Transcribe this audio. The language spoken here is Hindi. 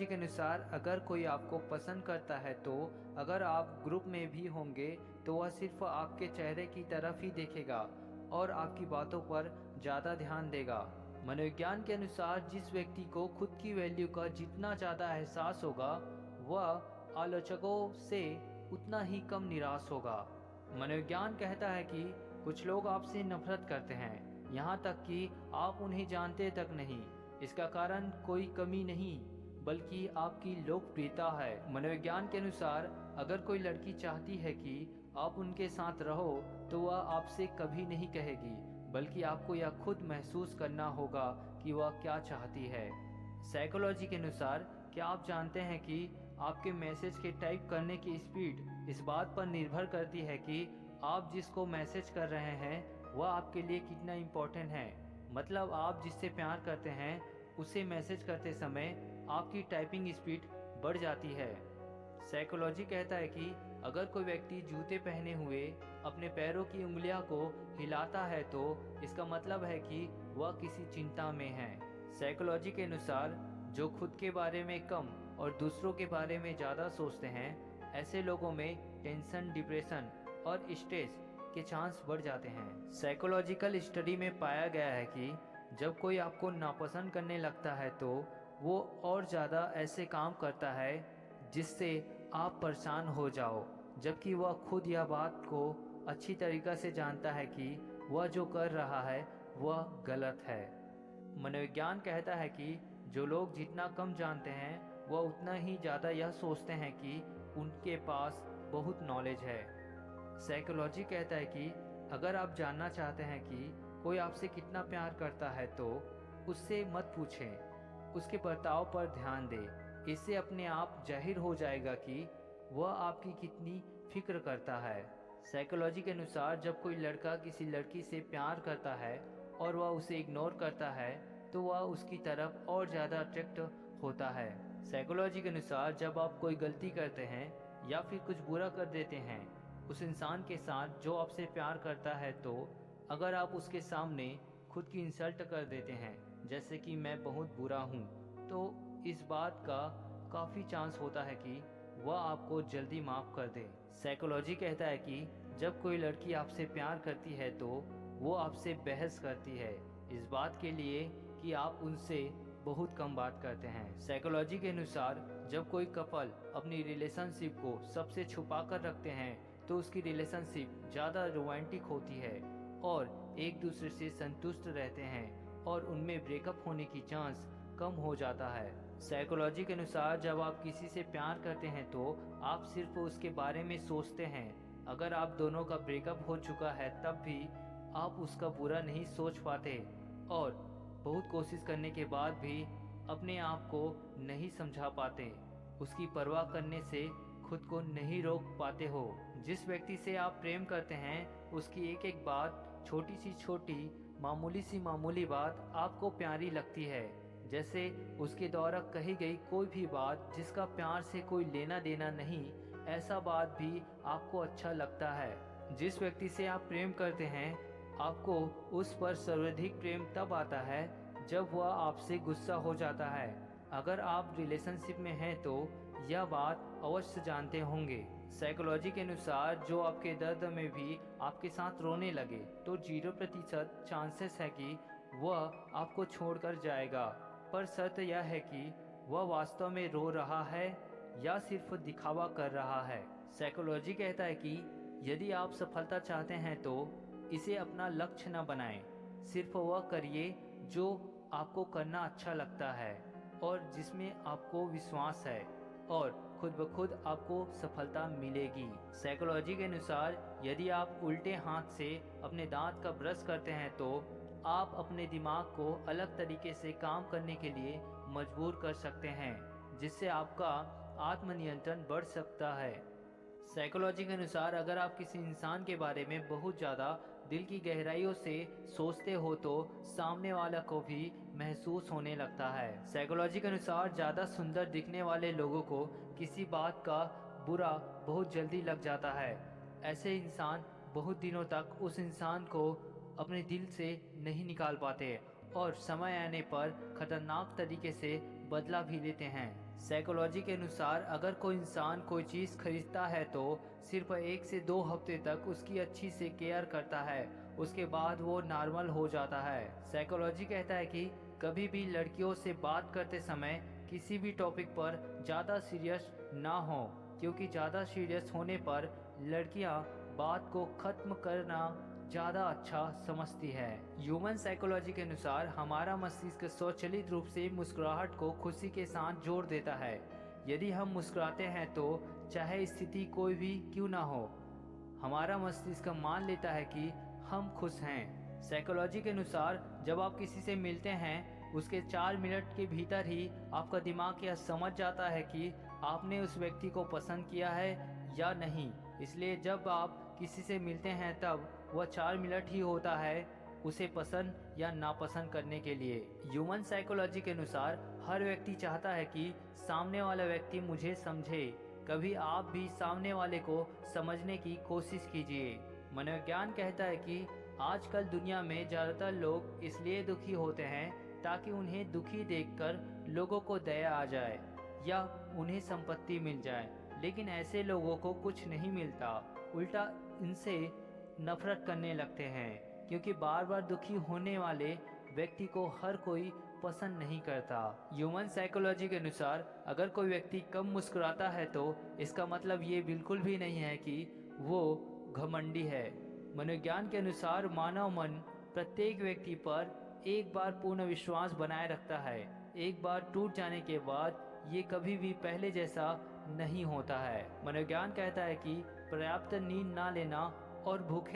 साइकोलॉजी के अनुसार अगर कोई आपको पसंद करता है तो अगर आप ग्रुप में भी होंगे तो वह सिर्फ आपके चेहरे की तरफ ही देखेगा और आपकी बातों पर ज़्यादा ध्यान देगा। मनोविज्ञान के अनुसार जिस व्यक्ति को खुद की वैल्यू का जितना ज़्यादा एहसास होगा वह आलोचकों से उतना ही कम निराश होगा। मनोविज्ञान कहता है कि कुछ लोग आपसे नफरत करते हैं, यहाँ तक कि आप उन्हें जानते तक नहीं। इसका कारण कोई कमी नहीं बल्कि आपकी लोकप्रियता है। मनोविज्ञान के अनुसार अगर कोई लड़की चाहती है कि आप उनके साथ रहो तो वह आपसे कभी नहीं कहेगी, बल्कि आपको यह खुद महसूस करना होगा कि वह क्या चाहती है। साइकोलॉजी के अनुसार क्या आप जानते हैं कि आपके मैसेज के टाइप करने की स्पीड इस बात पर निर्भर करती है कि आप जिसको मैसेज कर रहे हैं वह आपके लिए कितना इम्पोर्टेंट है। मतलब आप जिससे प्यार करते हैं उसे मैसेज करते समय आपकी टाइपिंग स्पीड बढ़ जाती है। साइकोलॉजी कहता है कि अगर कोई व्यक्ति जूते पहने हुए अपने पैरों की उंगलियां को हिलाता है तो इसका मतलब है कि वह किसी चिंता में है। साइकोलॉजी के अनुसार जो खुद के बारे में कम और दूसरों के बारे में ज़्यादा सोचते हैं ऐसे लोगों में टेंशन, डिप्रेशन और स्ट्रेस के चांस बढ़ जाते हैं। साइकोलॉजिकल स्टडी में पाया गया है कि जब कोई आपको नापसंद करने लगता है तो वो और ज़्यादा ऐसे काम करता है जिससे आप परेशान हो जाओ, जबकि वह खुद यह बात को अच्छी तरीक़ा से जानता है कि वह जो कर रहा है वह गलत है। मनोविज्ञान कहता है कि जो लोग जितना कम जानते हैं वह उतना ही ज़्यादा यह सोचते हैं कि उनके पास बहुत नॉलेज है। साइकोलॉजी कहता है कि अगर आप जानना चाहते हैं कि कोई आपसे कितना प्यार करता है तो उससे मत पूछें, उसके बर्ताव पर ध्यान दें। इससे अपने आप जाहिर हो जाएगा कि वह आपकी कितनी फिक्र करता है। साइकोलॉजी के अनुसार जब कोई लड़का किसी लड़की से प्यार करता है और वह उसे इग्नोर करता है तो वह उसकी तरफ और ज़्यादा अट्रैक्ट होता है। साइकोलॉजी के अनुसार जब आप कोई गलती करते हैं या फिर कुछ बुरा कर देते हैं उस इंसान के साथ जो आपसे प्यार करता है तो अगर आप उसके सामने खुद की इंसल्ट कर देते हैं जैसे कि मैं बहुत बुरा हूँ, तो इस बात का काफ़ी चांस होता है कि वह आपको जल्दी माफ़ कर दे। साइकोलॉजी कहता है कि जब कोई लड़की आपसे प्यार करती है तो वो आपसे बहस करती है इस बात के लिए कि आप उनसे बहुत कम बात करते हैं। साइकोलॉजी के अनुसार जब कोई कपल अपनी रिलेशनशिप को सबसे छुपा कर रखते हैं तो उसकी रिलेशनशिप ज़्यादा रोमांटिक होती है और एक दूसरे से संतुष्ट रहते हैं और उनमें ब्रेकअप होने की चांस कम हो जाता है। साइकोलॉजी के अनुसार जब आप किसी से प्यार करते हैं तो आप सिर्फ उसके बारे में सोचते हैं। अगर आप दोनों का ब्रेकअप हो चुका है तब भी आप उसका बुरा नहीं सोच पाते और बहुत कोशिश करने के बाद भी अपने आप को नहीं समझा पाते, उसकी परवाह करने से खुद को नहीं रोक पाते हो। जिस व्यक्ति से आप प्रेम करते हैं उसकी एक एक बात, छोटी सी मामूली बात आपको प्यारी लगती है। जैसे उसके द्वारा कही गई कोई भी बात जिसका प्यार से कोई लेना देना नहीं, ऐसा बात भी आपको अच्छा लगता है। जिस व्यक्ति से आप प्रेम करते हैं आपको उस पर सर्वाधिक प्रेम तब आता है जब वह आपसे गुस्सा हो जाता है। अगर आप रिलेशनशिप में हैं तो यह बात अवश्य जानते होंगे। साइकोलॉजी के अनुसार जो आपके दर्द में भी आपके साथ रोने लगे तो 0% चांसेस है कि वह आपको छोड़कर जाएगा, पर शर्त यह है कि वह वास्तव में रो रहा है या सिर्फ दिखावा कर रहा है। साइकोलॉजी कहता है कि यदि आप सफलता चाहते हैं तो इसे अपना लक्ष्य न बनाएं, सिर्फ वह करिए जो आपको करना अच्छा लगता है और जिसमें आपको विश्वास है और खुद ब खुद आपको सफलता मिलेगी। साइकोलॉजी के अनुसार यदि आप उल्टे हाथ से अपने दांत का ब्रश करते हैं तो आप अपने दिमाग को अलग तरीके से काम करने के लिए मजबूर कर सकते हैं, जिससे आपका आत्मनियंत्रण बढ़ सकता है। साइकोलॉजी के अनुसार अगर आप किसी इंसान के बारे में बहुत ज़्यादा दिल की गहराइयों से सोचते हो तो सामने वाला को भी महसूस होने लगता है। साइकोलॉजी के अनुसार ज़्यादा सुंदर दिखने वाले लोगों को किसी बात का बुरा बहुत जल्दी लग जाता है। ऐसे इंसान बहुत दिनों तक उस इंसान को अपने दिल से नहीं निकाल पाते और समय आने पर खतरनाक तरीके से बदला भी लेते हैं। साइकोलॉजी के अनुसार अगर कोई इंसान कोई चीज़ खरीदता है तो सिर्फ 1 से 2 हफ्ते तक उसकी अच्छी से केयर करता है, उसके बाद वो नॉर्मल हो जाता है। साइकोलॉजी कहता है कि कभी भी लड़कियों से बात करते समय किसी भी टॉपिक पर ज़्यादा सीरियस ना हो, क्योंकि ज़्यादा सीरियस होने पर लड़कियां बात को ख़त्म करना ज़्यादा अच्छा समझती है। ह्यूमन साइकोलॉजी के अनुसार हमारा मस्तिष्क स्वचालित रूप से मुस्कुराहट को खुशी के साथ जोड़ देता है। यदि हम मुस्कुराते हैं तो चाहे स्थिति कोई भी क्यों ना हो, हमारा मस्तिष्क मान लेता है कि हम खुश हैं। साइकोलॉजी के अनुसार जब आप किसी से मिलते हैं, उसके 4 मिनट के भीतर ही आपका दिमाग यह समझ जाता है कि आपने उस व्यक्ति को पसंद किया है या नहीं। इसलिए जब आप किसी से मिलते हैं तब वह 4 मिनट ही होता है उसे पसंद या नापसंद करने के लिए। ह्यूमन साइकोलॉजी के अनुसार हर व्यक्ति चाहता है कि सामने वाला व्यक्ति मुझे समझे। कभी आप भी सामने वाले को समझने की कोशिश कीजिए। मनोविज्ञान कहता है कि आजकल दुनिया में ज़्यादातर लोग इसलिए दुखी होते हैं ताकि उन्हें दुखी देखकर लोगों को दया आ जाए या उन्हें संपत्ति मिल जाए, लेकिन ऐसे लोगों को कुछ नहीं मिलता, उल्टा इनसे नफरत करने लगते हैं, क्योंकि बार बार दुखी होने वाले व्यक्ति को हर कोई पसंद नहीं करता। ह्यूमन साइकोलॉजी के अनुसार अगर कोई व्यक्ति कम मुस्कुराता है तो इसका मतलब ये बिल्कुल भी नहीं है कि वो घमंडी है। मनोविज्ञान के अनुसार मानव मन प्रत्येक व्यक्ति पर एक बार पूर्ण विश्वास बनाए रखता है। एक बार टूट जाने के बाद ये कभी भी पहले जैसा नहीं होता है। मनोविज्ञान कहता है कि पर्याप्त नींद ना लेना और भूखे